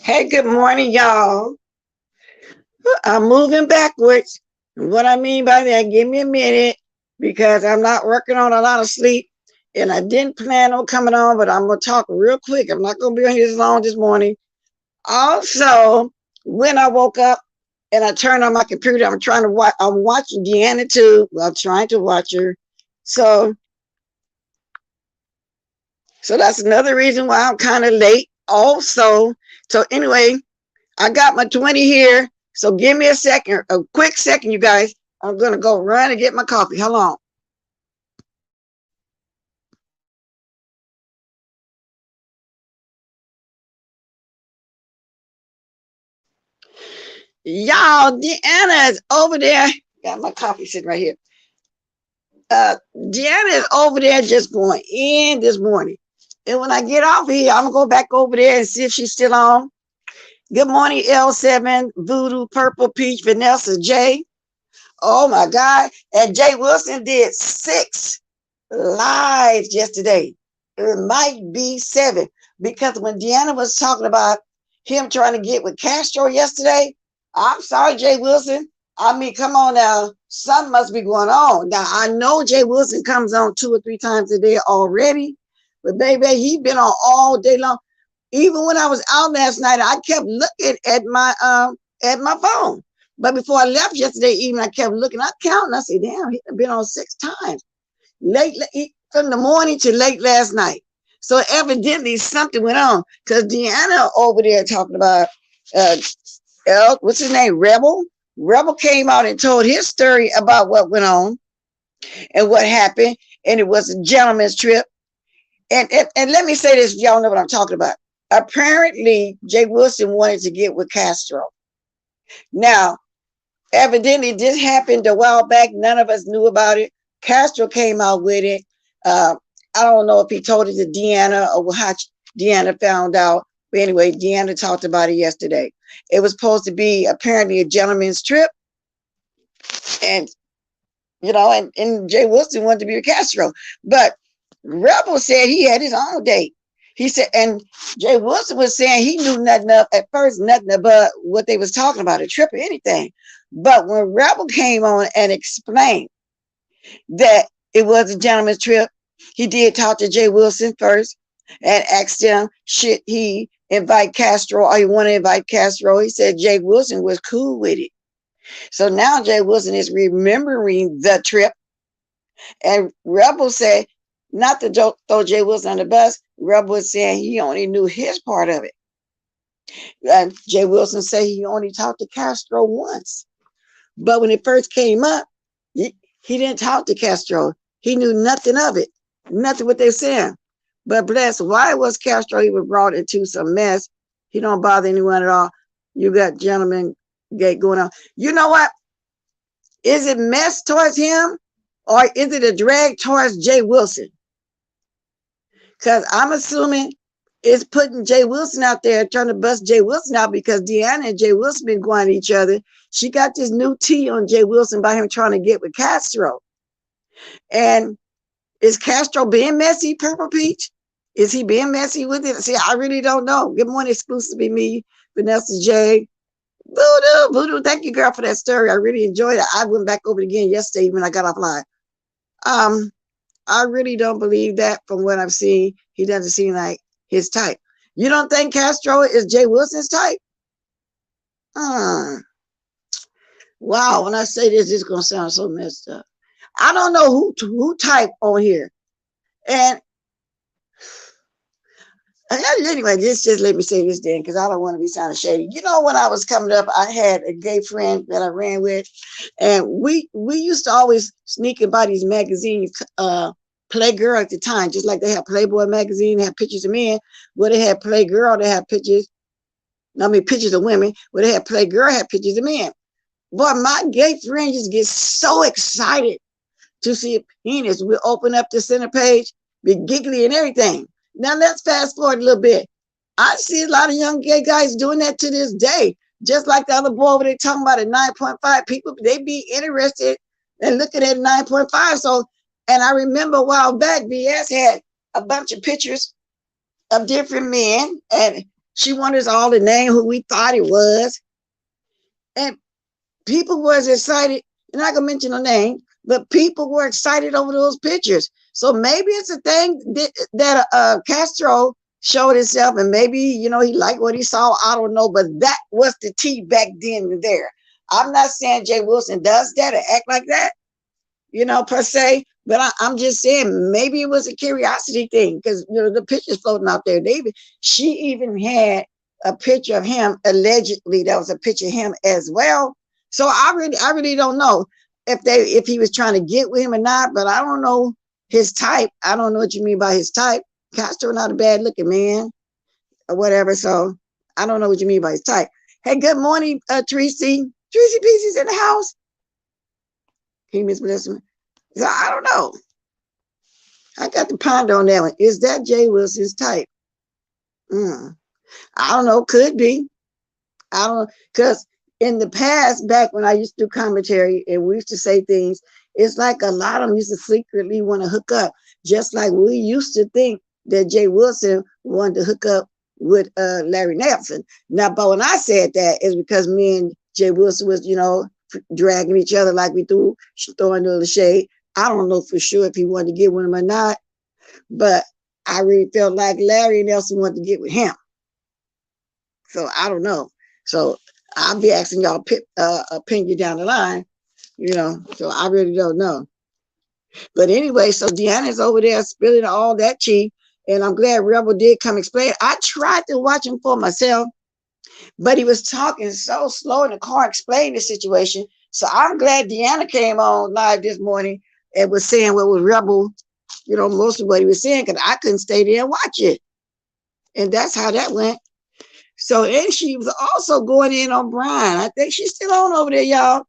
Hey, good morning, y'all. I'm moving backwards. What I mean by that, give me a minute because I'm not working on a lot of sleep and I didn't plan on coming on, but I'm going to talk real quick. I'm not going to be on here this long this morning. Also, when I woke up and I turned on my computer, I'm watching Deanna too. Well, I'm trying to watch her. So that's another reason why I'm kind of late also. So anyway, I got my 20 here. So give me a quick second, you guys. I'm going to go run and get my coffee. Hold on. Y'all, Deanna is over there. Got my coffee sitting right here. Deanna is over there just going in this morning. And when I get off here, I'm going to go back over there and see if she's still on. Good morning, L7, Voodoo, Purple, Peach, Vanessa, J. Oh, my God. And Jay Wilson did 6 lives yesterday. It might be 7. Because when Deanna was talking about him trying to get with Castro yesterday, I'm sorry, Jay Wilson. I mean, come on now. Something must be going on. Now, I know Jay Wilson comes on 2 or 3 times a day already. But, baby, he been on all day long. Even when I was out last night, I kept looking at my phone. But before I left yesterday evening, I kept looking. I counted. I said, damn, he's been on 6 times. Late from the morning to late last night. So evidently something went on. Because Deanna over there talking about, what's his name, Rebel? Rebel came out and told his story about what went on and what happened. And it was a gentleman's trip. And let me say this, y'all know what I'm talking about. Apparently, Jay Wilson wanted to get with Castro. Now, evidently, this happened a while back. None of us knew about it. Castro came out with it. I don't know if he told it to Deanna or how Deanna found out. But anyway, Deanna talked about it yesterday. It was supposed to be apparently a gentleman's trip. And, and Jay Wilson wanted to be with Castro. But Rebel said he had his own date. He said, and Jay Wilson was saying he knew nothing about what they was talking about, a trip or anything. But when Rebel came on and explained that it was a gentleman's trip, he did talk to Jay Wilson first and asked him, should he invite Castro or he want to invite Castro? He said Jay Wilson was cool with it. So now Jay Wilson is remembering the trip. And Rebel said, not to throw Jay Wilson on the bus, Rebel was saying he only knew his part of it. And Jay Wilson said he only talked to Castro once. But when it first came up, he didn't talk to Castro. He knew nothing of it, nothing what they're saying. But bless, why was Castro even brought into some mess? He don't bother anyone at all. You got gentlemen going on. You know what? Is it mess towards him, or is it a drag towards Jay Wilson? Because I'm assuming it's putting Jay Wilson out there, trying to bust Jay Wilson out, because Deanna and Jay Wilson been going at each other. She got this new tea on Jay Wilson by him trying to get with Castro. And is Castro being messy, Purple Peach? Is he being messy with it? See, I really don't know. Good morning, exclusively me, Vanessa J. Voodoo, thank you, girl, for that story. I really enjoyed it. I went back over it again yesterday when I got offline. I really don't believe that. From what I've seen, he doesn't seem like his type. You don't think Castro is Jay Wilson's type? Wow, when I say this, it's going to sound so messed up. I don't know who type on here. And anyway, just let me say this then, because I don't want to be sounding shady. You know, when I was coming up, I had a gay friend that I ran with, and we used to always sneak and buy these magazines, Playgirl at the time, just like they have Playboy magazine, they have pictures of men. Where they had Playgirl, they have pictures. I mean, pictures of women. Where they had Playgirl, had pictures of men. Boy, my gay friend just gets so excited to see a penis. We'll open up the center page, be giggly and everything. Now let's fast forward a little bit. I see a lot of young gay guys doing that to this day. Just like the other boy over there talking about a 9.5, people, they be interested in looking at 9.5. So, and I remember a while back, BS had a bunch of pictures of different men, and she wanted us all to name who we thought it was. And people was excited, and I can mention a name, but people were excited over those pictures. So maybe it's a thing that Castro showed himself, and maybe, you know, he liked what he saw. I don't know, but that was the tea back then and there. I'm not saying Jay Wilson does that or act like that, you know, per se, but I'm just saying maybe it was a curiosity thing, because, you know, the pictures floating out there. She even had a picture of him, allegedly. That was a picture of him as well. So I really don't know if he was trying to get with him or not, but I don't know his type. I don't know what you mean by his type. Castro not a bad looking man or whatever. So I don't know what you mean by his type. Hey, good morning, Tracy. Tracy Pieces in the house. He misblessed me. So I don't know. I got to ponder on that one. Is that Jay Wilson's type? I don't know. Could be. I don't, because in the past, back when I used to do commentary and we used to say things, it's like a lot of them used to secretly want to hook up, just like we used to think that Jay Wilson wanted to hook up with Larry Nelson. Now, but when I said that, it's because me and Jay Wilson was, you know, dragging each other like we do, throwing a little shade. I don't know for sure if he wanted to get with him or not, but I really felt like Larry Nelson wanted to get with him. So I don't know. So I'll be asking y'all opinion down the line, you know, so I really don't know. But anyway, so Deanna's over there spilling all that tea, and I'm glad Rebel did come explain. I tried to watch him for myself, but he was talking so slow in the car explaining the situation. So I'm glad Deanna came on live this morning and was saying what was Rebel, you know, most of what he was saying, because I couldn't stay there and watch it. And that's how that went. So, and she was also going in on Brian. I think she's still on over there, y'all.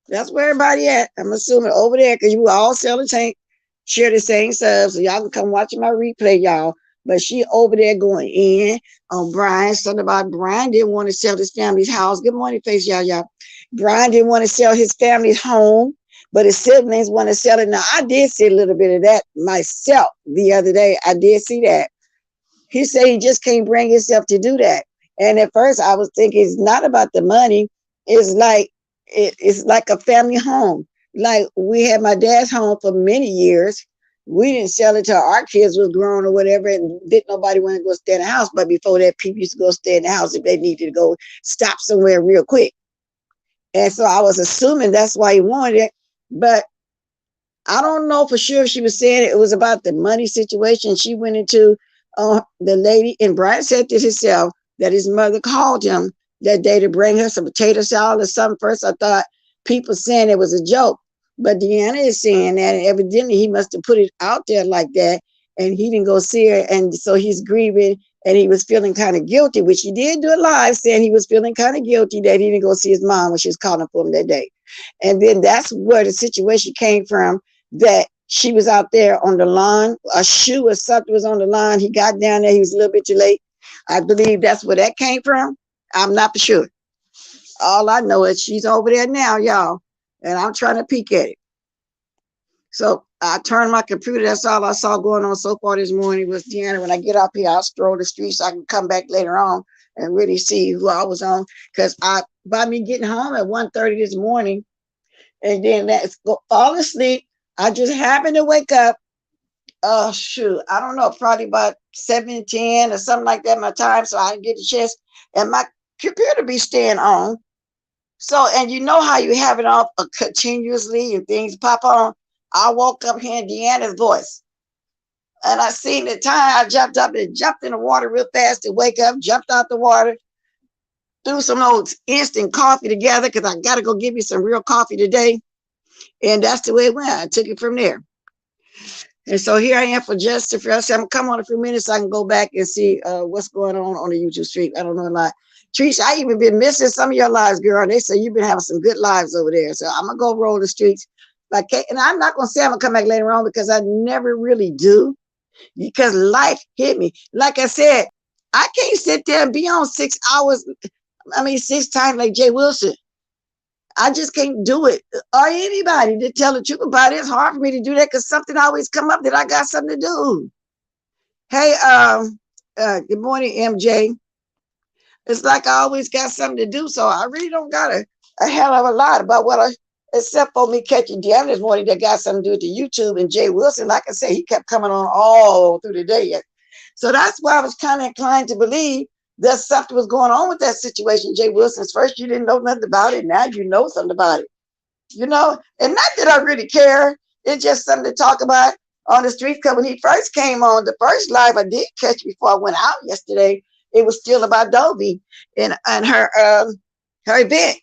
That's where everybody at. I'm assuming over there, because you all share the same subs. So y'all can come watch my replay, y'all. But she over there going in on Brian. Something about Brian didn't want to sell his family's house. Good morning, face, y'all. Brian didn't want to sell his family's home, but his siblings want to sell it. Now, I did see a little bit of that myself the other day. I did see that. He said he just can't bring himself to do that. And at first I was thinking it's not about the money. It's like a family home. Like we had my dad's home for many years. We didn't sell it till our kids was grown or whatever, and didn't nobody want to go stay in the house. But before that, people used to go stay in the house if they needed to go stop somewhere real quick. And so I was assuming that's why he wanted it. But I don't know for sure if she was saying it was about the money situation. She went into the lady, and Brian said to himself that his mother called him that day to bring her some potato salad or something. First, I thought people saying it was a joke, but Deanna is saying that, and evidently he must have put it out there like that, and he didn't go see her, and so he's grieving, and he was feeling kind of guilty, which he did do it live, saying he was feeling kind of guilty that he didn't go see his mom when she was calling for him that day. And then that's where the situation came from, that she was out there on the lawn, a shoe or something was on the lawn. He got down there, he was a little bit too late. I believe that's where that came from. I'm not for sure. All I know is she's over there now, y'all, and I'm trying to peek at it. So I turned my computer. That's all I saw going on so far this morning was Deanna. When I get up here, I'll stroll the streets so I can come back later on and really see who I was on. Because by me getting home at 1:30 this morning, and then that's fall asleep, I just happened to wake up. Oh shoot, I don't know, probably about 7:10 or something like that, my time. So I didn't get the chance, and my computer be staying on. So, and you know how you have it off continuously and things pop on. I woke up hearing Deanna's voice, and I seen the time. I jumped up and jumped in the water real fast to wake up, jumped out the water, threw some old instant coffee together because I got to go give you some real coffee today. And that's the way it went. I took it from there. And so here I am for just a few. I'm going to come on a few minutes so I can go back and see what's going on the YouTube stream. I don't know a lot. Trish, I even been missing some of your lives, girl. They say you've been having some good lives over there. So I'm going to go roll the streets. And I'm not going to say I'm going to come back later on because I never really do. Because life hit me. Like I said, I can't sit there and be on 6 hours. 6 times like Jay Wilson. I just can't do it. Or anybody to tell the truth about it. It's hard for me to do that because something always come up that I got something to do. Hey, good morning, MJ. It's like I always got something to do, so I really don't got a hell of a lot about except for me catching Deanna this morning that got something to do with the YouTube, and Jay Wilson, like I said, he kept coming on all through the day. So that's why I was kind of inclined to believe that something was going on with that situation. Jay Wilson's first, you didn't know nothing about it. Now you know something about it, and not that I really care. It's just something to talk about on the street. Because when he first came on, the first live I did catch before I went out yesterday, it was still about Dovey and her event.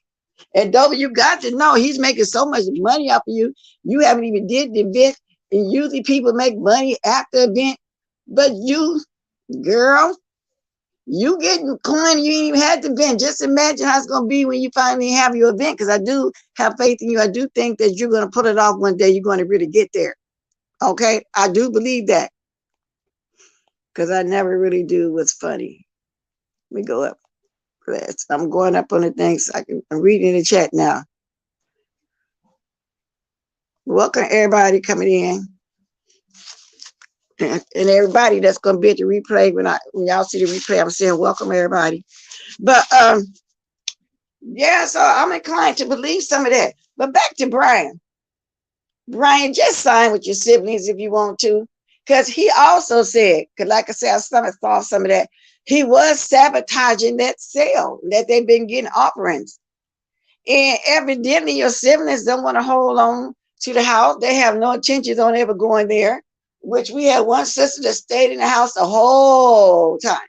And Dovey, you got to know he's making so much money off of you. You haven't even did the event. And usually people make money after the event. But you, girl, you getting coin, you ain't even had the event. Just imagine how it's going to be when you finally have your event. Because I do have faith in you. I do think that you're going to pull it off one day. You're going to really get there. Okay? I do believe that. Because I never really do what's funny. Let me go up. I'm going up on the things. I'm reading the chat now. Welcome everybody coming in. And everybody that's going to be at the replay. When y'all see the replay, I'm saying welcome everybody. But yeah, so I'm inclined to believe some of that. But back to Brian. Brian, just sign with your siblings if you want to. Because he also said, because like I said, I saw some of that. He was sabotaging that sale that they've been getting offerings. And evidently your siblings don't want to hold on to the house. They have no intentions on ever going there, which we had one sister that stayed in the house the whole time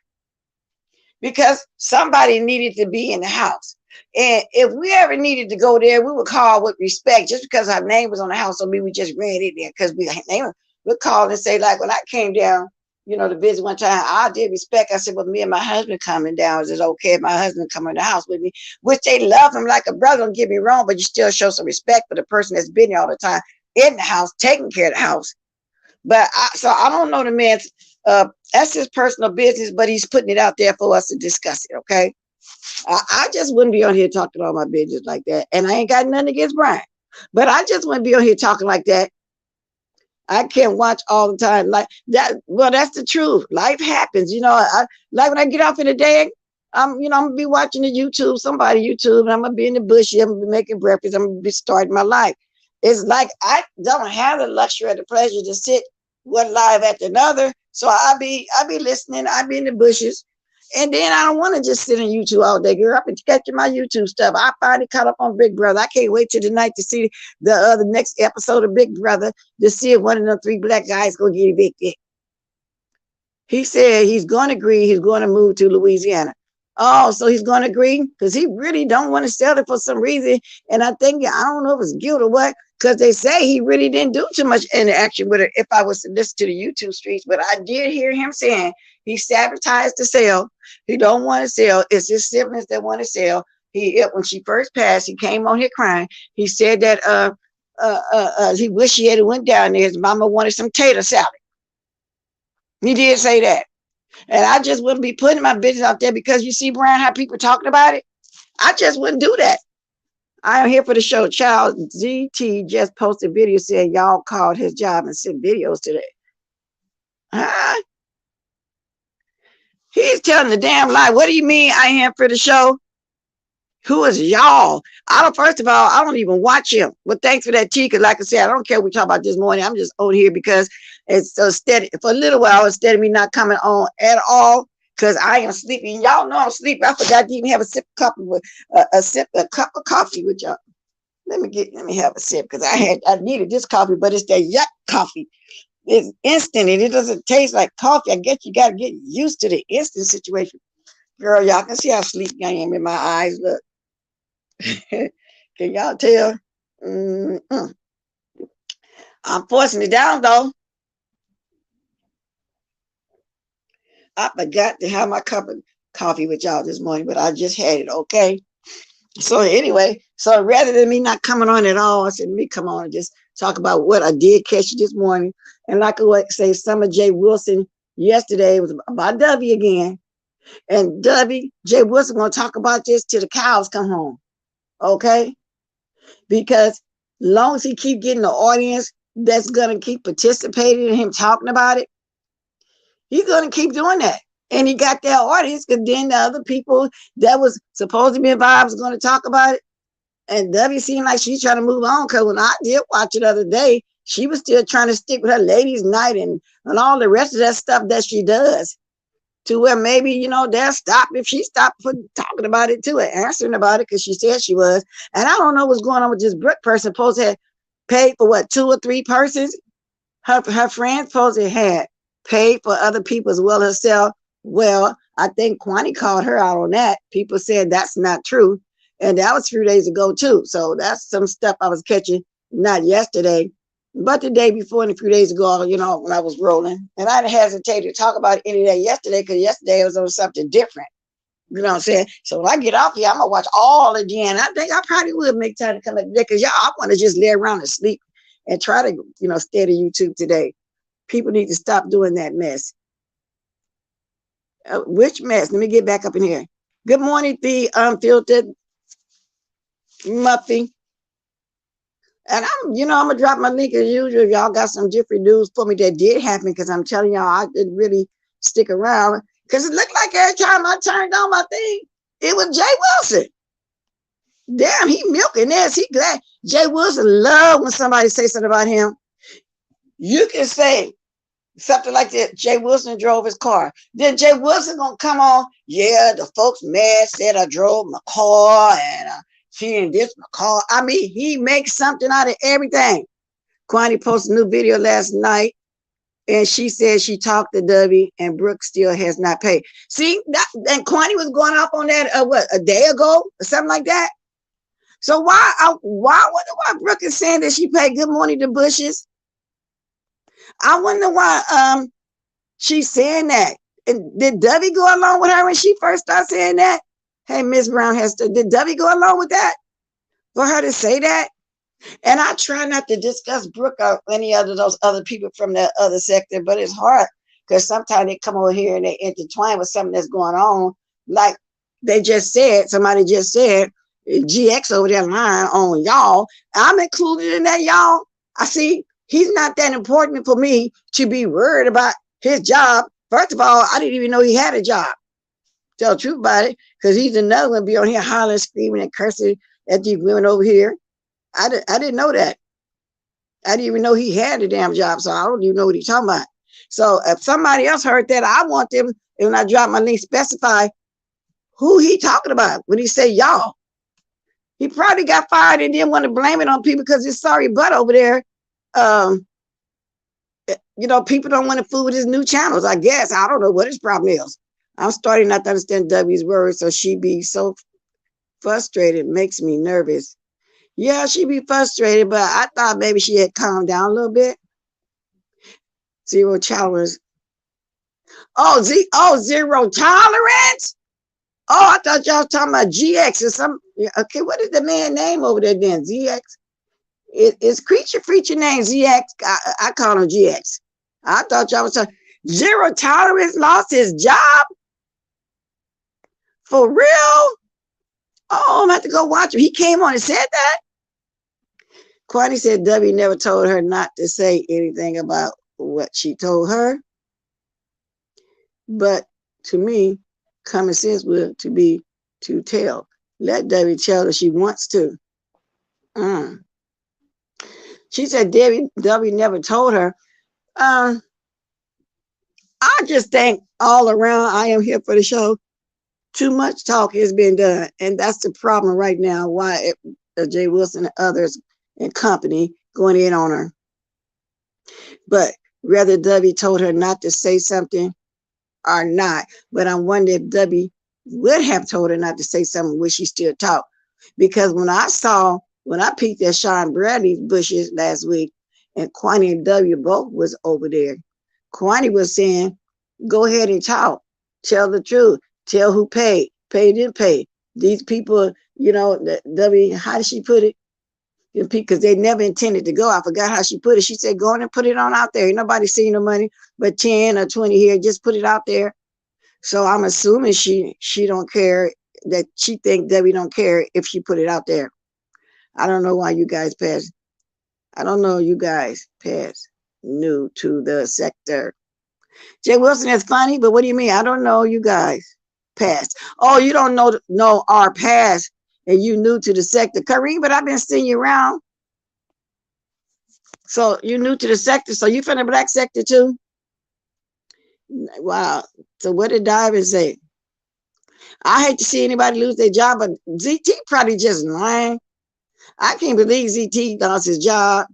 because somebody needed to be in the house. And if we ever needed to go there, we would call with respect. Just because our name was on the house, so we just ran in there because we'd call and say, like when I came down, to visit one time, I did respect. I said, well, me and my husband coming down. Is it okay if my husband come in the house with me? Which they love him like a brother, don't get me wrong, but you still show some respect for the person that's been there all the time in the house, taking care of the house. But I don't know the man's, that's his personal business, but he's putting it out there for us to discuss it, okay? I just wouldn't be on here talking all my business like that. And I ain't got nothing against Brian, but I just wouldn't be on here talking like that. I can't watch all the time like that. Well, that's the truth. Life happens, like when I get off in the day, I'm gonna be watching the YouTube, and I'm gonna be in the bush. I'm gonna be making breakfast. I'm gonna be starting my life. It's like I don't have the luxury or the pleasure to sit one live after another. So I be listening. I be in the bushes, and then I don't want to just sit on YouTube all day, girl. I've been catching my YouTube stuff. I finally caught up on Big Brother. I can't wait till tonight to see the next episode of Big Brother to see if one of them 3 black guys gonna get evicted. He said he's going to agree. He's going to move to Louisiana. Oh, so he's going to agree because he really don't want to sell it for some reason. And I think, I don't know if it's guilt or what, because they say he really didn't do too much interaction with it if I was to listen to the YouTube streets. But I did hear him saying he sabotaged the sale. He don't want to sell. It's his siblings that want to sell. When she first passed, he came on here crying. He said that he wished he had went down there. His mama wanted some tater salad. He did say that. And I just wouldn't be putting my business out there because you see, Brian, how people talking about it. I just wouldn't do that. I am here for the show. Child ZT just posted video saying y'all called his job and sent videos today. Huh? He's telling the damn lie. What do you mean I am for the show? Who is y'all? First of all, I don't even watch him. Well, thanks for that, T, because like I said, I don't care what we talk about this morning. I'm just on here because it's so steady. For a little while, instead of me not coming on at all, because I am sleeping. Y'all know I'm sleeping. I forgot to even have a cup of coffee with y'all. Let me have a sip because I needed this coffee, but it's that yuck coffee. It's instant and it doesn't taste like coffee. I guess you got to get used to the instant situation. Girl, y'all can see how sleepy I am in my eyes. Look. Can y'all tell? I'm forcing it down though. I forgot to have my cup of coffee with y'all this morning, but I just had it, okay? So anyway, so rather than me not coming on at all, I said, let me come on and just talk about what I did catch this morning. And like I say, Summer J. Wilson yesterday was about W again. And J. Wilson gonna talk about this till the cows come home. Okay? Because long as he keep getting the audience that's gonna keep participating in him talking about it, he's gonna keep doing that. And he got that audience because then the other people that was supposed to be involved was gonna talk about it. And W seemed like she's trying to move on because when I did watch it the other day, she was still trying to stick with her ladies' night and all the rest of that stuff that she does. To where maybe, you know, they'll stop if she stopped talking about it too and answering about it because she said she was. And I don't know what's going on with this Brooke person. Supposed to have paid for what, 2 or 3 persons? Her friend supposed to had paid for other people as well as herself. Well, I think Quickie called her out on that. People said that's not true. And that was a few days ago too. So that's some stuff I was catching, not yesterday, but the day before and a few days ago, you know, when I was rolling. And I didn't hesitate to talk about any day yesterday because yesterday it was on something different. You know what I'm saying? So when I get off here, I'm going to watch all again. I think I probably would make time to come back today because y'all, I want to just lay around and sleep and try to, you know, stay to YouTube today. People need to stop doing that mess. Which mess? Let me get back up in here. Good morning, the unfiltered Muffy. And I'm going to drop my link as usual. If y'all got some different news for me that did happen, because I'm telling y'all, I didn't really stick around. Because it looked like every time I turned on my thing, it was Jay Wilson. Damn, he milking this. He glad. Jay Wilson love when somebody say something about him. You can say something like that. Jay Wilson drove his car. Then Jay Wilson going to come on. Yeah, the folks mad said I drove my car and she didn't ditch my car. I mean, he makes something out of everything. Quickie posted a new video last night, and she said she talked to W, and Brooke still has not paid. See, and Quickie was going off on that a day ago or something like that. So why Brooke is saying that she paid Good Morning to Bushes? I wonder why she's saying that. And did W go along with her when she first started saying that? Hey, Miss Brown Hester, did W go along with that? For her to say that? And I try not to discuss Brooke or any of those other people from that other sector, but it's hard because sometimes they come over here and they intertwine with something that's going on. Like somebody just said, GX over there lying on y'all. I'm included in that, y'all. I see he's not that important for me to be worried about his job. First of all, I didn't even know he had a job. Tell the truth about it, because he's another one be on here hollering, screaming, and cursing at these women over here. I didn't know that. I didn't even know he had a damn job, so I don't even know what he's talking about. So if somebody else heard that, I want them, and when I drop my link, specify who he talking about when he say y'all. He probably got fired and didn't want to blame it on people because his sorry butt over there. You know, people don't want to fool with his new channels, I guess. I don't know what his problem is. I'm starting not to understand W's words, so she be so frustrated, makes me nervous. Yeah, she be frustrated, but I thought maybe she had calmed down a little bit. Zero tolerance. Oh, zero tolerance? Oh, I thought y'all was talking about GX or some. Okay, what is the man name over there then? ZX? It's creature name ZX. I call him GX. I thought y'all was talking. Zero Tolerance lost his job? For real? Oh, I'm going to have to go watch him. He came on and said that? Quickie said W never told her not to say anything about what she told her. But to me, common sense would to be to tell. Let W tell her she wants to. She said W never told her. I just think all around I am here for the show. Too much talk has been done. And that's the problem right now. Why Jay Wilson and others and company going in on her. But whether W told her not to say something or not. But I wonder if W would have told her not to say something, would she still talk? Because when I peeked at Sean Bradley's bushes last week, and Quickie and W both was over there, Quickie was saying, go ahead and talk. Tell the truth. Tell who paid. Paid, didn't pay. These people, you know, W, how did she put it? Because they never intended to go. I forgot how she put it. She said, go on and put it on out there. Ain't nobody seen the money, but 10 or 20 here. Just put it out there. So I'm assuming she don't care, that she think Debbie don't care if she put it out there. I don't know why you guys pass. I don't know you guys pass new to the sector. Jay Wilson is funny, but what do you mean? I don't know you guys past. Oh, you don't know our past and you new to the sector. Kareem, but I've been seeing you around. So you new to the sector. So you from the black sector too? Wow. So what did Diamond say? I hate to see anybody lose their job, but ZT probably just lying. I can't believe ZT lost his job.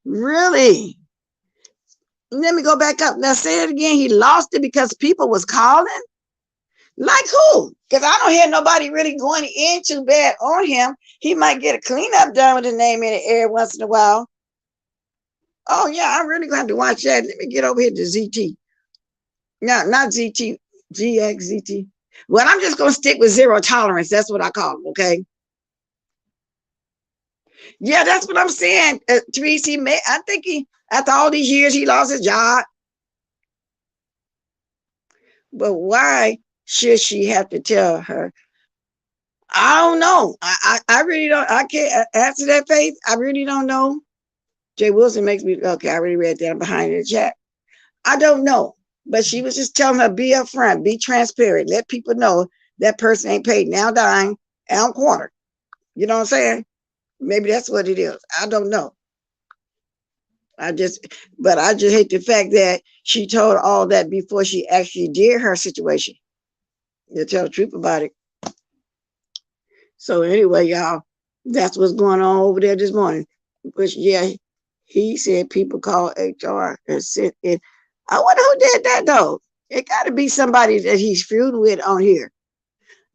Really? Let me go back up. Now say it again. He lost it because people was calling? Like who? Because I don't hear nobody really going in too bad on him. He might get a cleanup done with his name in the air once in a while. Oh, yeah, I'm really going to have to watch that. Let me get over here to ZT. No, not ZT. GX, ZT. Well, I'm just going to stick with zero tolerance. That's what I call him, okay? Yeah, that's what I'm saying. Tracy, I think after all these years, he lost his job. But why should she have to tell her? I don't know. I really don't. I can't answer that, Faith. I really don't know. Jay Wilson makes me, okay, I already read that. I'm behind in the chat. I don't know. But she was just telling her, be upfront, be transparent. Let people know that person ain't paid now dime, now quarter. You know what I'm saying? Maybe that's what it is. I don't know. I just hate the fact that she told all that before she actually did her situation. To tell the truth about it. So anyway, y'all, that's what's going on over there this morning. Which, yeah, he said people call HR and sent in. I wonder who did that though. It got to be somebody that he's feuding with on here.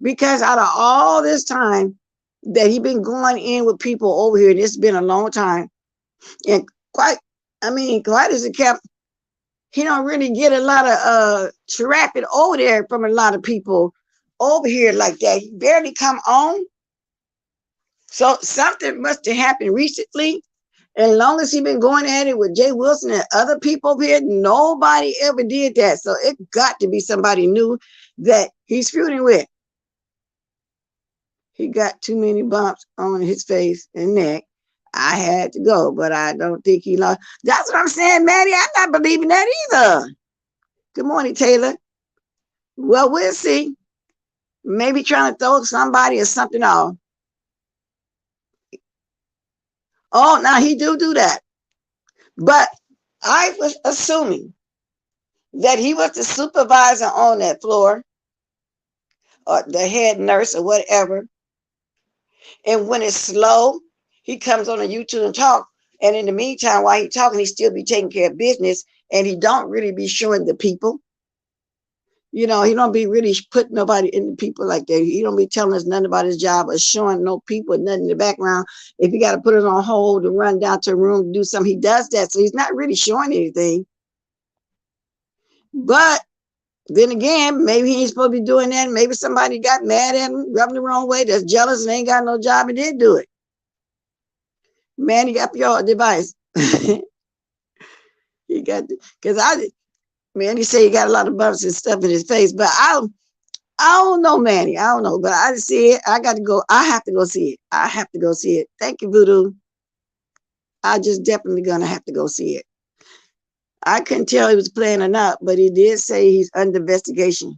Because out of all this time that he been going in with people over here, and it's been a long time, and quite as a cap, he don't really get a lot of traffic over there from a lot of people over here like that. He barely come on. So something must have happened recently. And as long as he been going at it with Jay Wilson and other people over here, nobody ever did that. So it got to be somebody new that he's feuding with. He got too many bumps on his face and neck. I had to go, but I don't think he lost. That's what I'm saying, Maddie. I'm not believing that either. Good morning, Taylor. Well, we'll see. Maybe trying to throw somebody or something off. Oh, now he do that. But I was assuming that he was the supervisor on that floor or the head nurse or whatever. And when it's slow, he comes on a YouTube and talk. And in the meantime, while he's talking, he still be taking care of business. And he don't really be showing the people. You know, he don't be really putting nobody in the people like that. He don't be telling us nothing about his job or showing no people, nothing in the background. If you got to put it on hold to run down to a room to do something, he does that. So he's not really showing anything. But Then again, maybe he ain't supposed to be doing that. Maybe somebody got mad at him, rubbed him the wrong way, that's jealous and ain't got no job and did do it. Man, he got your device. He got, because man, he say he got a lot of bumps and stuff in his face, but I don't know, Manny. I don't know, but I see it. I got to go. I have to go see it. I have to go see it. Thank you, Voodoo. I just definitely gonna have to go see it. I couldn't tell he was playing or not, but he did say he's under investigation.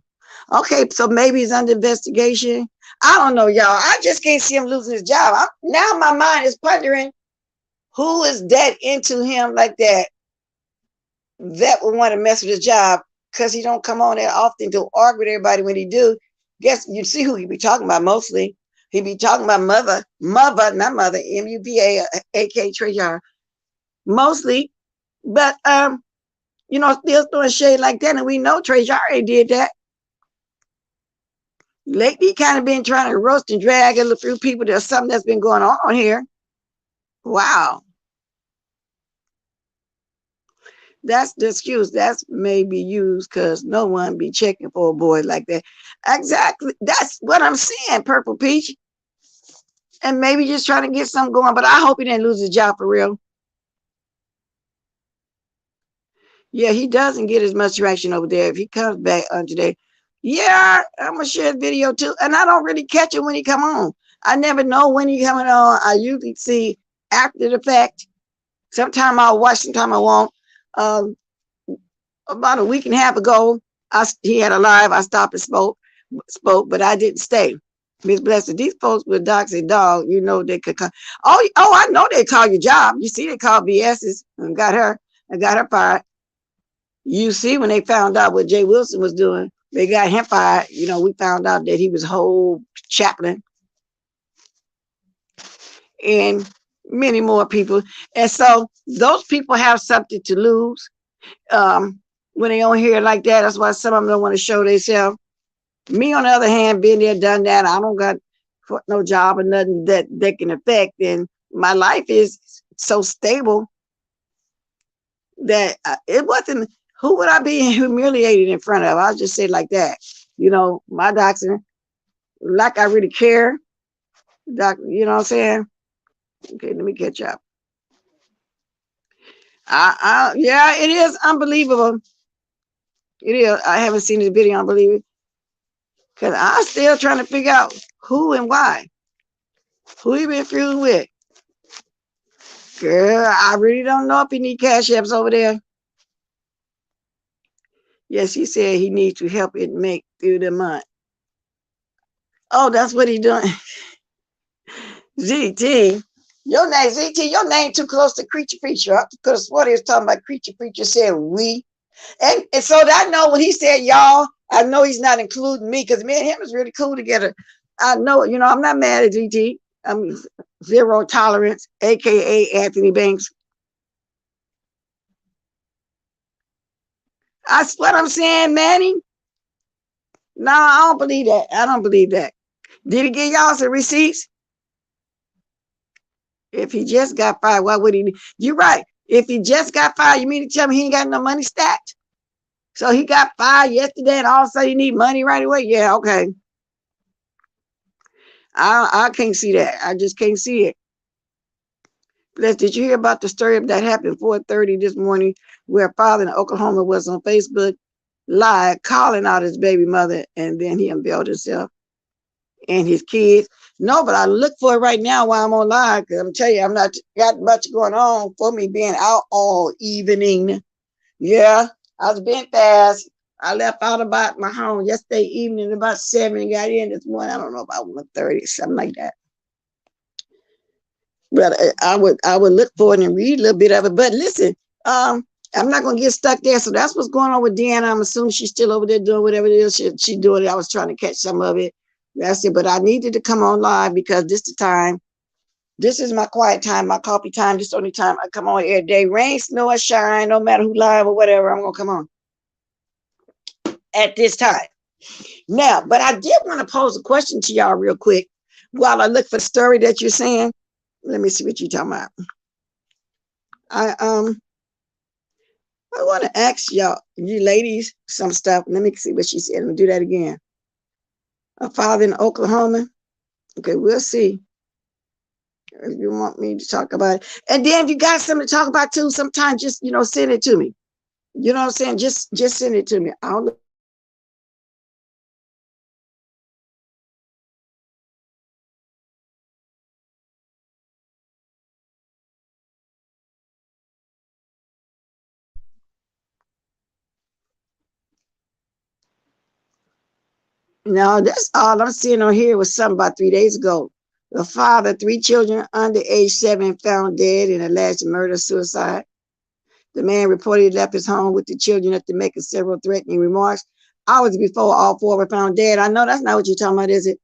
Okay, so maybe he's under investigation. I don't know, y'all. I just can't see him losing his job. Now my mind is pondering who is that into him like that would want to mess with his job, because he don't come on there often to argue with everybody. When he do, guess you see who he be talking about mostly. He be talking about mother, not mother, MUBA, AK Trayar, mostly. But you know, still throwing shade like that, and we know Trayar did that. Lately, kind of been trying to roast and drag a few people. There's something that's been going on here. Wow. That's the excuse. That's maybe used because no one be checking for a boy like that. Exactly. That's what I'm saying, Purple Peach. And maybe just trying to get something going, but I hope he didn't lose his job for real. Yeah, he doesn't get as much traction over there. If he comes back on today, yeah, I'm gonna share the video too. And I don't really catch it when he come on. I never know when he coming on. I usually see after the fact. Sometime I'll watch, sometime I won't. About a week and a half ago, he had a live. I stopped and spoke, but I didn't stay. Miss Blessed, these folks with docs and dog, you know they could come. Oh, I know they call your job. You see, they called BS's and got her fired. You see, when they found out what Jay Wilson was doing, they got him fired. You know, we found out that he was a whole chaplain and many more people. And so those people have something to lose. When they don't hear it like that, that's why some of them don't want to show themselves. Me, on the other hand, been there, done that. I don't got no job or nothing that can affect. And my life is so stable that it wasn't, who would I be humiliated in front of? I'll just say it like that. You know, my doctor, like I really care. Doc, you know what I'm saying? Okay, let me catch up. Yeah, it is unbelievable. It is. I haven't seen this video, unbelievable. Because I'm still trying to figure out who and why. Who he been feuding with. Girl, I really don't know if he need cash apps over there. Yes, he said he needs to help it make through the month. Oh, that's what he doing. ZT. Your name, ZT, your name too close to Creature Preacher. Because what he was talking about, Creature Preacher said we. And so I know when he said y'all, I know he's not including me, because me and him is really cool together. I know, you know, I'm not mad at ZT. I'm zero tolerance, aka Anthony Banks. That's what I'm saying, Manny. No, I don't believe that. I don't believe that. Did he give y'all some receipts? If he just got fired, why would he? You're right. If he just got fired, you mean to tell me he ain't got no money stacked? So he got fired yesterday and all of a sudden you need money right away? Yeah, okay. I can't see that. I just can't see it. Bless, did you hear about the story that happened 4:30 this morning where a father in Oklahoma was on Facebook Live calling out his baby mother, and then he unveiled himself and his kids? No, but I look for it right now while I'm on live, because I'm telling you, I'm not got much going on for me being out all evening. Yeah, I was being fast. I left out about my home yesterday evening about 7 and got in this morning. I don't know, about 1:30, something like that. But I would look for it and read a little bit of it. But listen, I'm not gonna get stuck there. So that's what's going on with Deanna. I'm assuming she's still over there doing whatever it is she's doing. I was trying to catch some of it. That's it. But I needed to come on live because this is the time. This is my quiet time, my coffee time. This is the only time I come on every day. Rain, snow, or shine, no matter who live or whatever, I'm gonna come on at this time. Now, but I did want to pose a question to y'all real quick while I look for the story that you're saying. Let me see what you're talking about. I want to ask y'all, you ladies, some stuff. Let me see what she said. Let me do that again. A father in Oklahoma. Okay, we'll see if you want me to talk about it. And then if you got something to talk about too, sometimes just, send it to me. You know what I'm saying? Just send it to me. I'll look. Now, that's all I'm seeing on here was something about 3 days ago. The father, 3 children under age 7, found dead in alleged murder-suicide. The man reportedly left his home with the children after making several threatening remarks hours before all 4 were found dead. I know that's not what you're talking about, is it?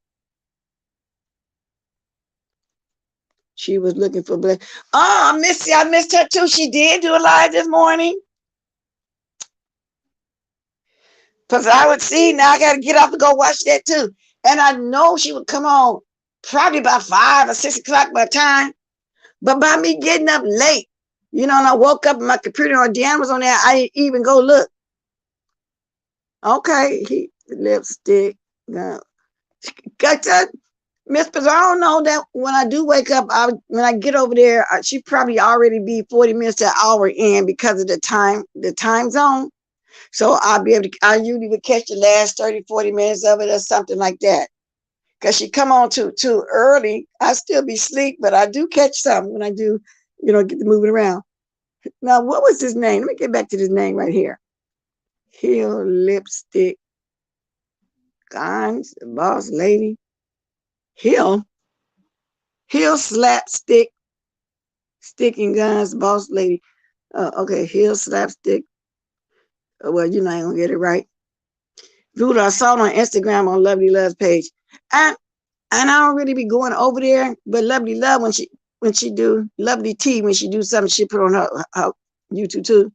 She was looking for blood. Oh, I missed her too. She did do a live this morning. Because I would see, now I got to get up and go watch that too. And I know she would come on probably about 5 or 6 o'clock by time. But by me getting up late, and I woke up and my computer on Deanna was on there, I didn't even go look. Okay, lipstick. Got that. Miss, but I don't know that when I do wake up, when I get over there, she probably already be 40 minutes to an hour in because of the time zone. So I'll be able to, I usually would catch the last 30, 40 minutes of it or something like that. Because she come on too early, I still be asleep, but I do catch something when I do, get to moving around. Now, what was his name? Let me get back to this name right here. Hill Lipstick Guns, boss lady. Hill Slapstick Sticking Guns, boss lady. Okay, Hill Slapstick. Well, you're not gonna get it right. Dude, I saw it on Instagram on Lovely Love's page. And I don't really be going over there, but Lovely Love when she do Lovely T, when she do something, she put on her YouTube too.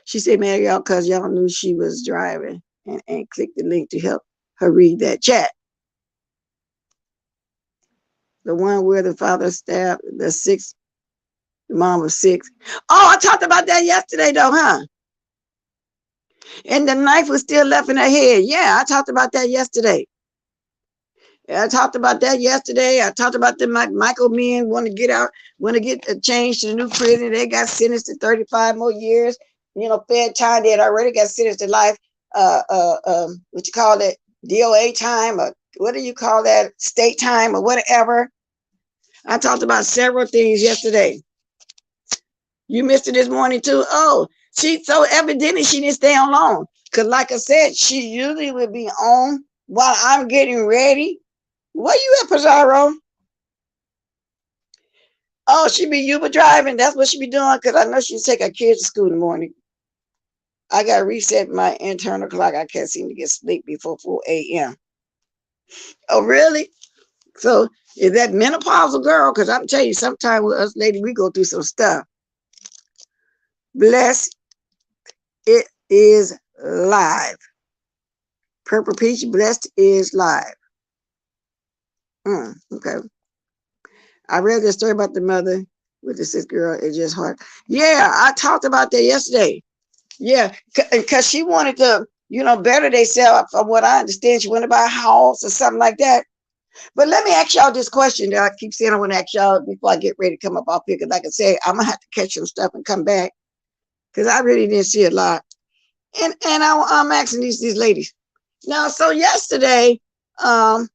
She said, man, y'all, cause y'all knew she was driving and click the link to help her read that chat. The one where the father stabbed the mom was 6. Oh, I talked about that yesterday though, huh? And the knife was still left in her head. Yeah, I talked about that yesterday. I talked about that yesterday. I talked about the Michael men want to get out, want to get a change to the new prison. They got sentenced to 35 more years. Fed time. They had already got sentenced to life. What you call it? DOA time, or what do you call that? State time, or whatever. I talked about several things yesterday. You missed it this morning too. Oh, so evidently she didn't stay on long. Because like I said, she usually would be on while I'm getting ready. Where you at, Pizarro? Oh, she be Uber driving. That's what she be doing. Because I know she take her kids to school in the morning. I got to reset my internal clock. I can't seem to get sleep before 4 a.m. Oh, really? So is that menopausal girl? Because I'm telling you, sometimes with us ladies, we go through some stuff. Bless. It is live. Purple Peach, Blessed is live. Okay. I read the story about the mother with the 6 girl. It's just hard. Yeah, I talked about that yesterday. Yeah, because she wanted to, better themselves. From what I understand, she wanted to buy a house or something like that. But let me ask y'all this question that I keep saying I want to ask y'all before I get ready to come up off here. Because like I said, I'm going to have to catch some stuff and come back. Because I really didn't see a lot. And I'm asking these ladies. Now, so yesterday, a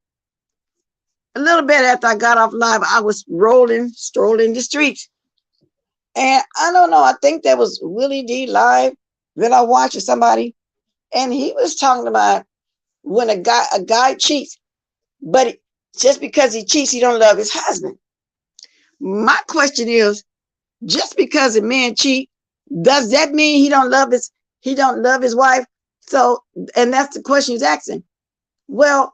little bit after I got off live, I was strolling the streets. And I don't know, I think that was Willie D live that I watched with somebody. And he was talking about when a guy cheats, but just because he cheats, he don't love his husband. My question is, just because a man cheat, does that mean he don't love his wife? So, and that's the question he's asking. Well,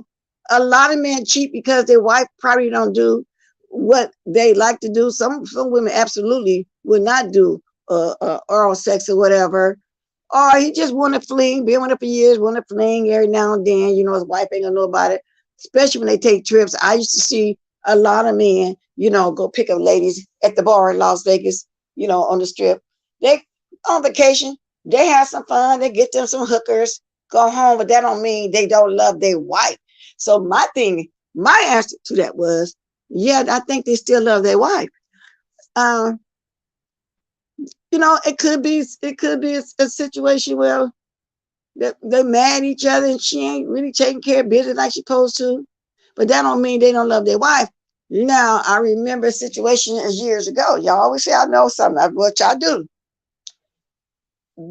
a lot of men cheat because their wife probably don't do what they like to do. Some women absolutely would not do oral sex or whatever. Or he just want to fling, been with her for years, want to fling every now and then. His wife ain't gonna know about it, especially when they take trips. I used to see a lot of men, go pick up ladies at the bar in Las Vegas, on the strip. They on vacation. They have some fun. They get them some hookers, go home, but that don't mean they don't love their wife. So my answer to that was, yeah, I think they still love their wife. It could be a situation where they mad at each other and she ain't really taking care of business like she's supposed to. But that don't mean they don't love their wife. Now, I remember a situation years ago. Y'all always say I know something. That's what y'all do.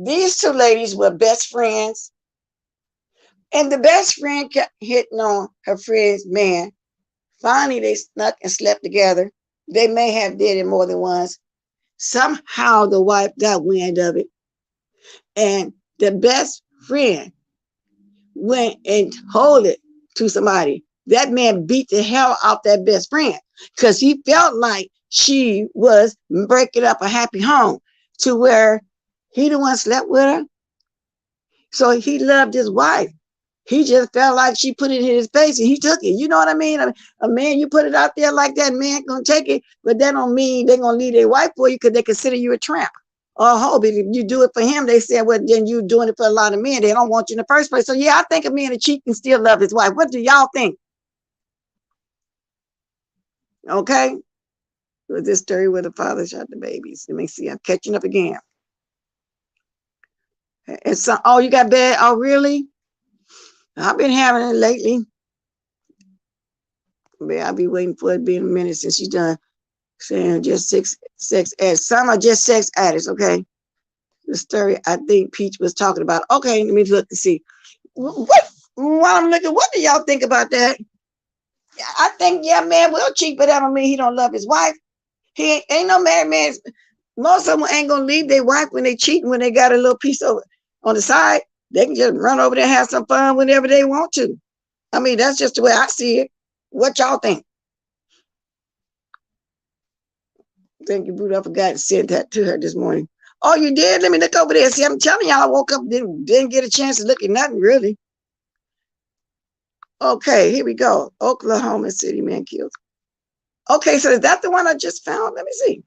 These two ladies were best friends. And the best friend kept hitting on her friend's man. Finally, they snuck and slept together. They may have did it more than once. Somehow the wife got wind of it. And the best friend went and told it to somebody. That man beat the hell out that best friend because he felt like she was breaking up a happy home, to where he the one slept with her. So he loved his wife. He just felt like she put it in his face and he took it. You know what I mean? A man, you put it out there like that, man gonna take it, but that don't mean they're gonna leave their wife for you because they consider you a tramp or a hoe. But if you do it for him, they say, well, then you doing it for a lot of men. They don't want you in the first place. So yeah, I think a man a cheat can still love his wife. What do y'all think? Okay. With this story where the father shot the babies. Let me see. I'm catching up again. And so, oh, you got bad? Oh, really? I've been having it lately. Man, I'll be waiting for it to be in a minute since she's done saying just sex addicts. Some are just sex addicts, okay? The story I think Peach was talking about. Okay, let me look and see. What while I'm looking, what do y'all think about that? I think, yeah, man will cheat, but that don't mean he don't love his wife. He ain't no married man. Most of them ain't gonna leave their wife when they cheating, when they got a little piece of on the side. They can just run over there and have some fun whenever they want to. I mean, that's just the way I see it. What y'all think? Thank you, Buddha. I forgot to send that to her this morning. Oh, you did? Let me look over there. See, I'm telling y'all, I woke up, didn't get a chance to look at nothing really. Okay, here we go. Oklahoma City man killed. Okay, so is that the one I just found? Let me see.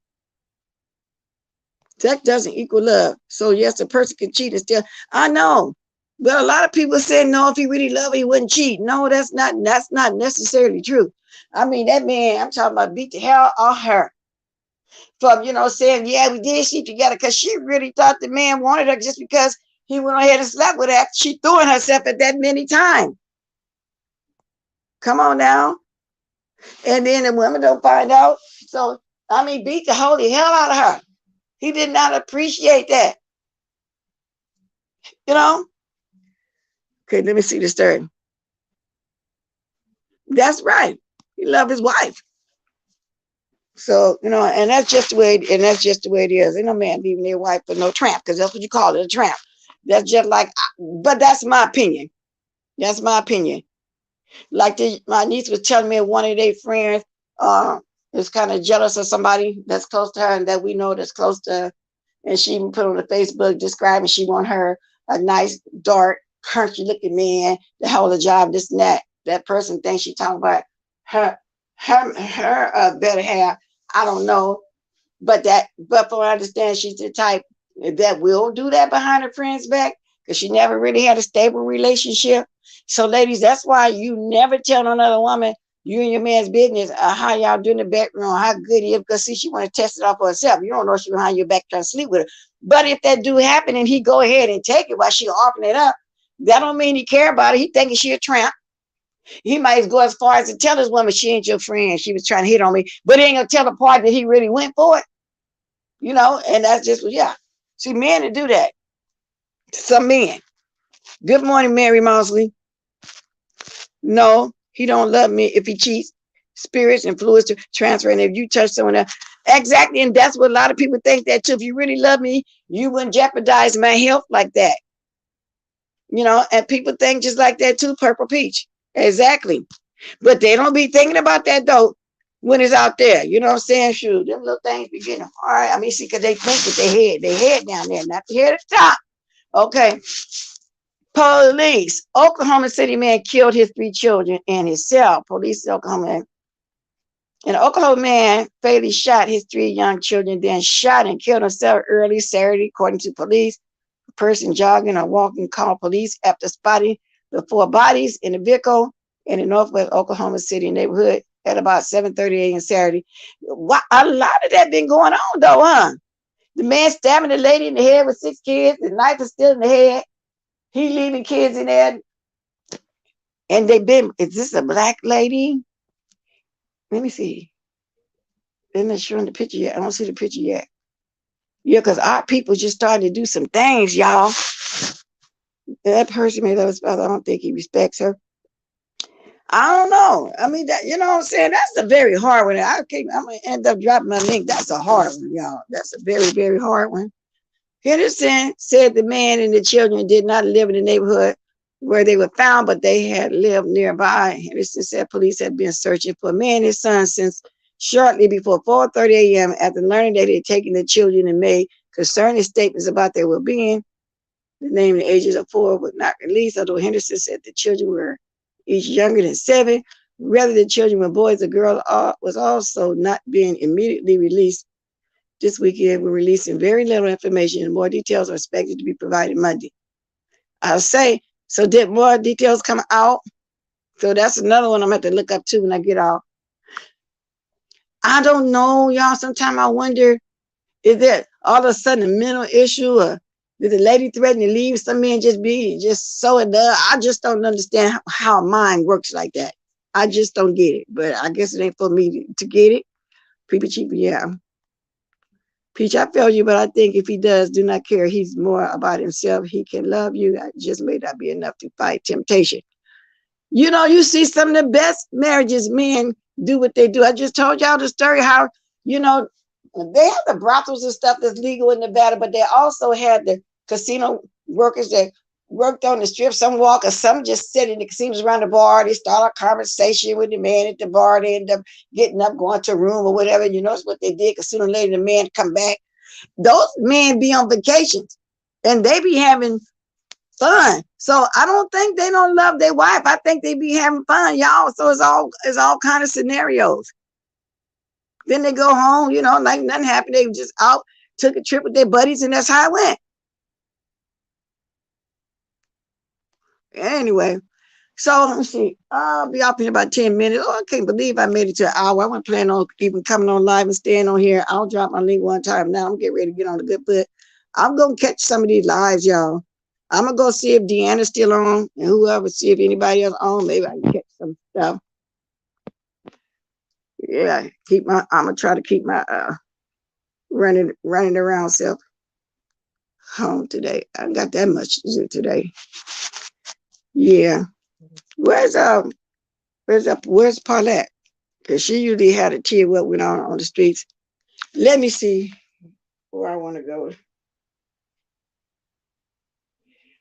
That doesn't equal love. So yes, a person can cheat and still. I know. But a lot of people say no, if he really loved her, he wouldn't cheat. No, that's not necessarily true. I mean, that man, I'm talking about, beat the hell out of her. From, saying, yeah, we did sleep together, because she really thought the man wanted her just because he went ahead and slept with her after she threw in herself at that many times. Come on now. And then the women don't find out. So, I mean, beat the holy hell out of her. He did not appreciate that. Okay, let me see this third. That's right. He loved his wife. So, and that's just the way it is. Ain't no man leaving their wife for no tramp, because that's what you call it, a tramp. That's just like, but that's my opinion. That's my opinion. Like my niece was telling me, one of their friends is kind of jealous of somebody that's close to her and that we know that's close to her. And she even put on the Facebook describing she want her a nice, dark, country looking man to hold a job, this and that. That person thinks she talking about her better half. I don't know. But from what I understand, she's the type that will do that behind her friend's back, because she never really had a stable relationship. So ladies, that's why you never tell another woman you and your man's business, how y'all doing in the bedroom, how good he is, because see, she want to test it off for herself. You don't know if she behind your back trying to sleep with her. But if that do happen and he go ahead and take it while she offering it up, that don't mean he care about it. He thinking she a tramp. He might go as far as to tell this woman she ain't your friend. She was trying to hit on me, but he ain't gonna tell the part that he really went for it. And that's just, yeah. See, men to do that. Some men. Good morning, Mary Mosley. No, he don't love me if he cheats. Spirits influence to transfer, and if you touch someone else, exactly. And that's what a lot of people think, that too. If you really love me, you wouldn't jeopardize my health like that. And people think just like that too. Purple Peach, exactly. But they don't be thinking about that though when it's out there. You know what I'm saying? Shoot, them little things be getting hard. I mean, see, because they think with their head down there, not the head at the top. Okay. Police. Oklahoma City man killed his 3 children in his cell. Police Oklahoma. An Oklahoma man fatally shot his 3 young children, then shot and killed himself early Saturday, according to police. person jogging or walking called police after spotting the 4 bodies in a vehicle in the Northwest Oklahoma City neighborhood at about 7:30 a.m. Saturday. A lot of that been going on though, huh? The man stabbing the lady in the head with 6 kids. The knife is still in the head. He leaving kids in there. And they been, is this a black lady? Let me see. They're not showing the picture yet. I don't see the picture yet. Yeah, because our people just started to do some things, y'all. That person made us, I don't think he respects her. I don't know. I mean, that, you know what I'm saying? That's a very hard one. I'm going to end up dropping my link. That's a hard one, y'all. That's a very, very hard one. Henderson said the man and the children did not live in the neighborhood where they were found, but they had lived nearby. Henderson said police had been searching for a man and his son since shortly before 4:30 a.m. after learning that they had taken the children and made concerning statements about their well-being. The name and ages of 4 were not released, although Henderson said the children were each younger than 7. Whether the children were boys or girls was also not being immediately released. This weekend, we're releasing very little information and more details are expected to be provided Monday. I'll say, so did more details come out? So that's another one I'm going to have to look up too when I get out. I don't know, y'all. Sometimes I wonder, is that all of a sudden a mental issue, or did the lady threaten to leave? Some men just so in love. I just don't understand how mind works like that. I just don't get it. But I guess it ain't for me to get it. People cheap, yeah. Peach, I feel you, but I think if he does do not care, he's more about himself. He can love you. That just may not be enough to fight temptation. You know, you see some of the best marriages, men do what they do. I just told y'all the story how, you know, they have the brothels and stuff that's legal in Nevada, but they also had the casino workers that worked on the strip. Some walk, or some just sit in the casinos around the bar. They start a conversation with the man at the bar. They end up getting up, going to a room or whatever. You notice what they did, because sooner or later the man come back. Those men be on vacations and they be having fun. So I don't think they don't love their wife. I think they be having fun, y'all. So it's all kind of scenarios. Then they go home, you know, like nothing happened. They just out, took a trip with their buddies, and that's how it went. Anyway, so let me see. I'll be off in about 10 minutes. Oh, I can't believe I made it to an hour. I wasn't planning on even coming on live and staying on here. I'll drop my link one time. Now I'm getting ready to get on the good foot. I'm going to catch some of these lives, y'all. I'm going to go see if Deanna's still on, and whoever, see if anybody else on. Maybe I can catch some stuff. Yeah, I'm going to try to keep my running around self home today. I got that much to do today. Yeah. Where's Paulette? Because she usually had a tea what went on the streets. Let me see where I want to go.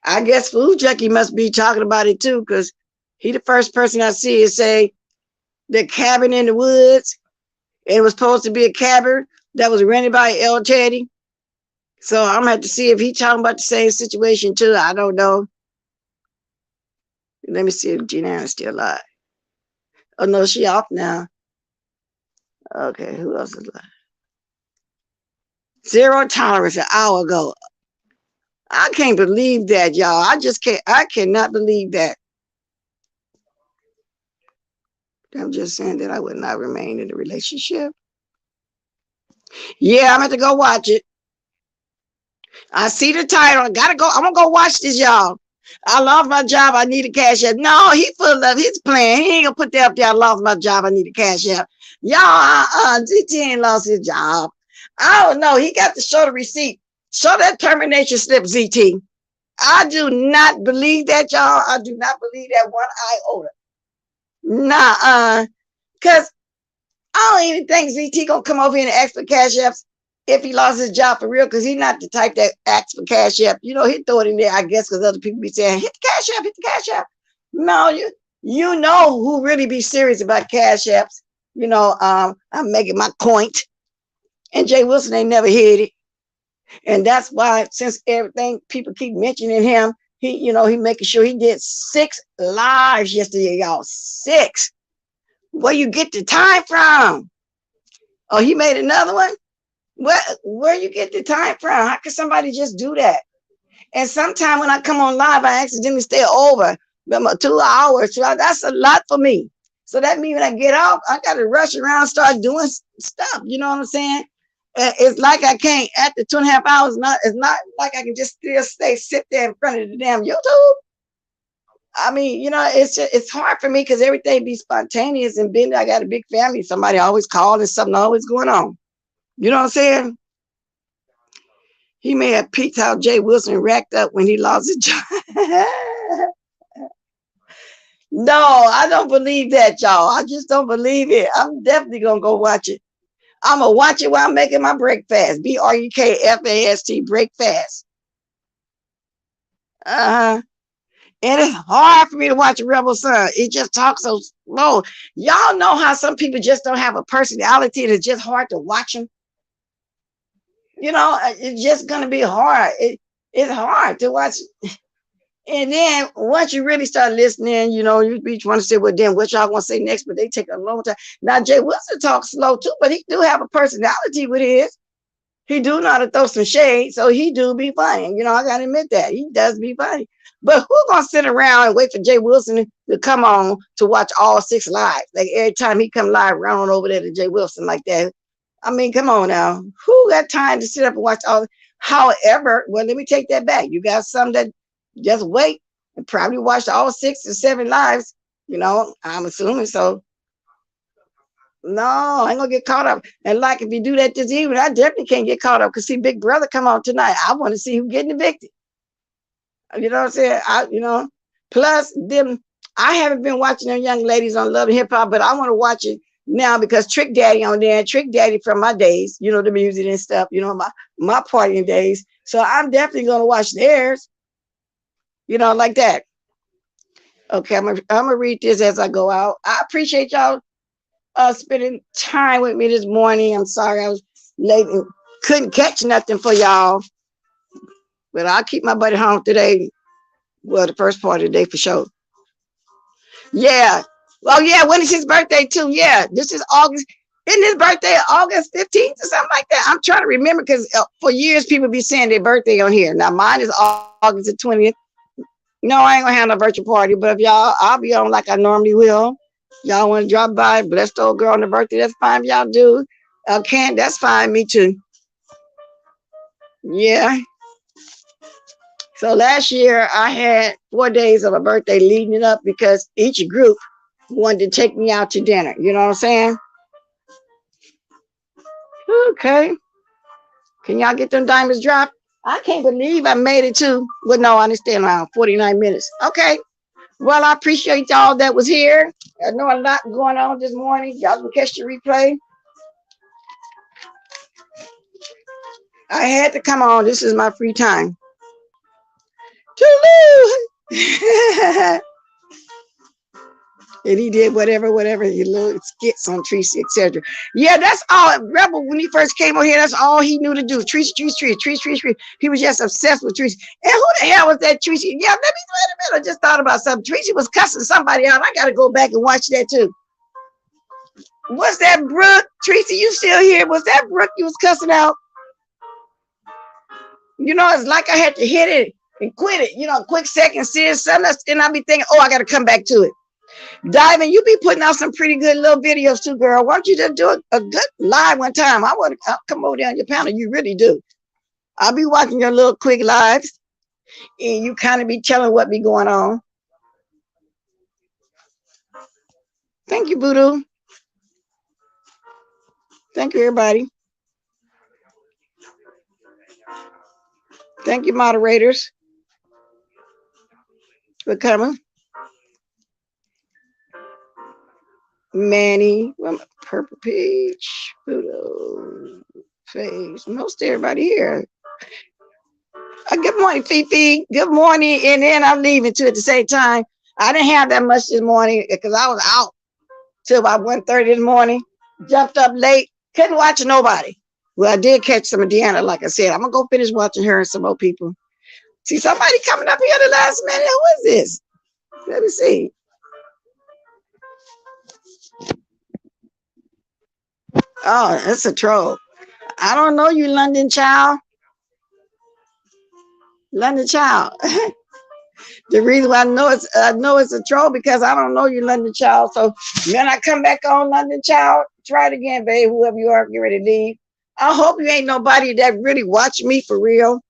I guess Food Junkie must be talking about it too, because he the first person I see is say the cabin in the woods. It was supposed to be a cabin that was rented by El Teddy. So I'm gonna have to see if he's talking about the same situation too. I don't know. Let me see if Gina's still alive. Oh no, she off now. Okay, who else is alive? Zero tolerance an hour ago. I can't believe that, y'all. I cannot believe that. I'm just saying that I would not remain in a relationship. Yeah, I'm going to go watch it. I see the title. I gotta go. I'm gonna go watch this, y'all. I lost my job. I need a cash app. No, he full of his plan. He ain't gonna put that up there. I lost my job. I need a cash app. Y'all, GT ain't lost his job. I don't know. He got to show the receipt. Show that termination slip, ZT. I do not believe that, y'all. I do not believe that one iota. Nah, because I don't even think ZT gonna come over here and ask for cash apps if he lost his job for real, because he's not the type that asks for cash app. You know, he'd throw it in there, I guess, because other people be saying, hit the cash app, hit the cash app. No, you know who really be serious about cash apps. You know, I'm making my point. And Jay Wilson ain't never hit it. And that's why, since everything, people keep mentioning him, he making sure he did 6 lives yesterday, y'all. 6. Where you get the time from? Oh, he made another one? Where you get the time from? How can somebody just do that? And sometimes when I come on live, I accidentally stay over 2 hours. So that's a lot for me. So that means when I get off, I got to rush around, start doing stuff. You know what I'm saying? It's like I can't, after 2.5 hours, it's not like I can just still sit there in front of the damn YouTube. I mean, it's hard for me because everything be spontaneous and been. I got a big family. Somebody always calling, something always going on. You know what I'm saying? He may have peeked how Jay Wilson racked up when he lost his job. No, I don't believe that, y'all. I just don't believe it. I'm definitely going to go watch it. I'm going to watch it while I'm making my breakfast. BRUKFAST, breakfast. And it's hard for me to watch Rebel Son. It just talks so slow. Y'all know how some people just don't have a personality and it's just hard to watch them? It's just going to be hard. It's hard to watch. And then once you really start listening, you want to say, well, then what y'all want to say next? But they take a long time. Now, Jay Wilson talks slow too, but he do have a personality with his. He do know how to throw some shade, so he do be funny. I got to admit that. He does be funny. But who's going to sit around and wait for Jay Wilson to come on to watch all 6 lives? Like every time he come live, run on over there to Jay Wilson like that. I mean, come on now. Who got time to sit up and watch all? However, well, let me take that back. You got some that just wait and probably watch all 6 or 7 lives. I'm assuming so. No, I ain't gonna get caught up. And like if you do that this evening, I definitely can't get caught up because see Big Brother come on tonight. I want to see who getting evicted. You know what I'm saying? Plus them, I haven't been watching them young ladies on Love and Hip Hop, but I want to watch it now because Trick Daddy on there, Trick Daddy from my days, the music and stuff, my partying days. So I'm definitely gonna watch theirs, like that. Okay, I'm gonna read this as I go out. I appreciate y'all spending time with me this morning. I'm sorry I was late and couldn't catch nothing for y'all, but I'll keep my buddy home today. Well, the first part of the day for sure. Yeah. Well, yeah. When is his birthday too? Yeah. This is August. Isn't his birthday August 15th or something like that? I'm trying to remember because for years people be saying their birthday on here. Now mine is August the 20th. No, I ain't gonna have no virtual party, but if y'all, I'll be on like I normally will. Y'all want to drop by, bless the old girl on the birthday, that's fine. Y'all do. Can't, that's fine. Me too. Yeah. So last year I had 4 days of a birthday leading it up because each group wanted to take me out to dinner. You know what I'm saying? Okay. Can y'all get them diamonds dropped? I can't believe I made it to, well, no, I understand around 49 minutes. Okay. Well, I appreciate y'all that was here. I know a lot going on this morning. Y'all can catch the replay. I had to come on. This is my free time. And he did whatever, he little skits on Tracy, etc. Yeah, that's all. Rebel, when he first came on here, that's all he knew to do. Tracy. He was just obsessed with Tracy. And who the hell was that Tracy? Yeah, wait a minute. I just thought about something. Tracy was cussing somebody out. I got to go back and watch that too. Was that Brooke? Tracy, you still here? Was that Brooke you was cussing out? It's like I had to hit it and quit it. Quick second, see something, and I be thinking, oh, I got to come back to it. Diving, you be putting out some pretty good little videos too, girl. Why don't you just do a good live one time? I'll come over there on your panel. You really do. I'll be watching your little quick lives, and you kind of be telling what be going on. Thank you, Voodoo. Thank you, everybody. Thank you, moderators, for coming. Manny, Purple Peach, Voodoo, Face, most everybody here. Good morning, Fifi. Good morning. And then I'm leaving too at the same time. I didn't have that much this morning because I was out till about 1:30 this morning. Jumped up late. Couldn't watch nobody. Well, I did catch some of Deanna, like I said. I'm going to go finish watching her and some more people. See, somebody coming up here the last minute. Who is this? Let me see. Oh, that's a troll. I don't know you, London child. London Child. The reason why I know it's a troll because I don't know you, London Child. So when I come back on London Child, try it again, babe. Whoever you are, get ready to leave. I hope you ain't nobody that really watch me for real.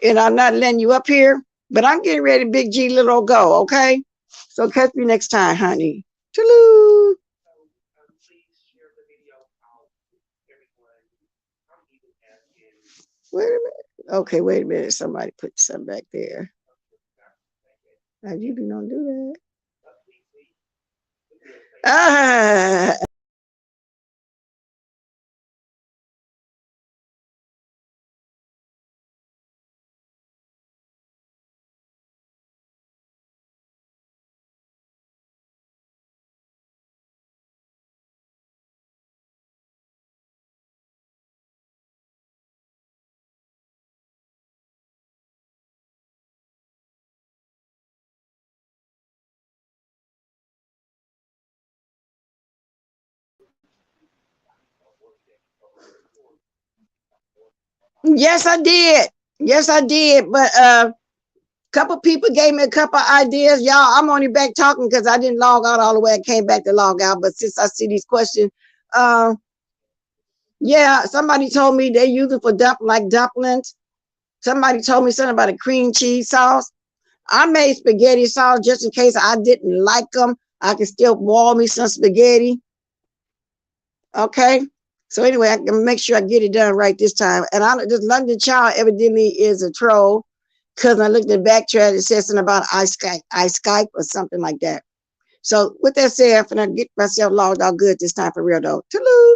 And I'm not letting you up here, but I'm getting ready, Big G, little go, okay? So catch me next time, honey. Toodaloo. Wait a minute. Okay, wait a minute. Somebody put something back there. I usually don't do that. Ah. Yes, I did. Yes, I did. But couple people gave me a couple ideas. Y'all, I'm only back talking because I didn't log out all the way. I came back to log out. But since I see these questions, uh, yeah, somebody told me they use it for like dumplings. Somebody told me something about a cream cheese sauce. I made spaghetti sauce just in case I didn't like them. I can still boil me some spaghetti. Okay. So anyway, I can make sure I get it done right this time. And this London Child evidently is a troll because I looked at the backtrack. It says something about I Skype or something like that. So with that said, I'm gonna get myself logged out good this time for real though. Toodaloo.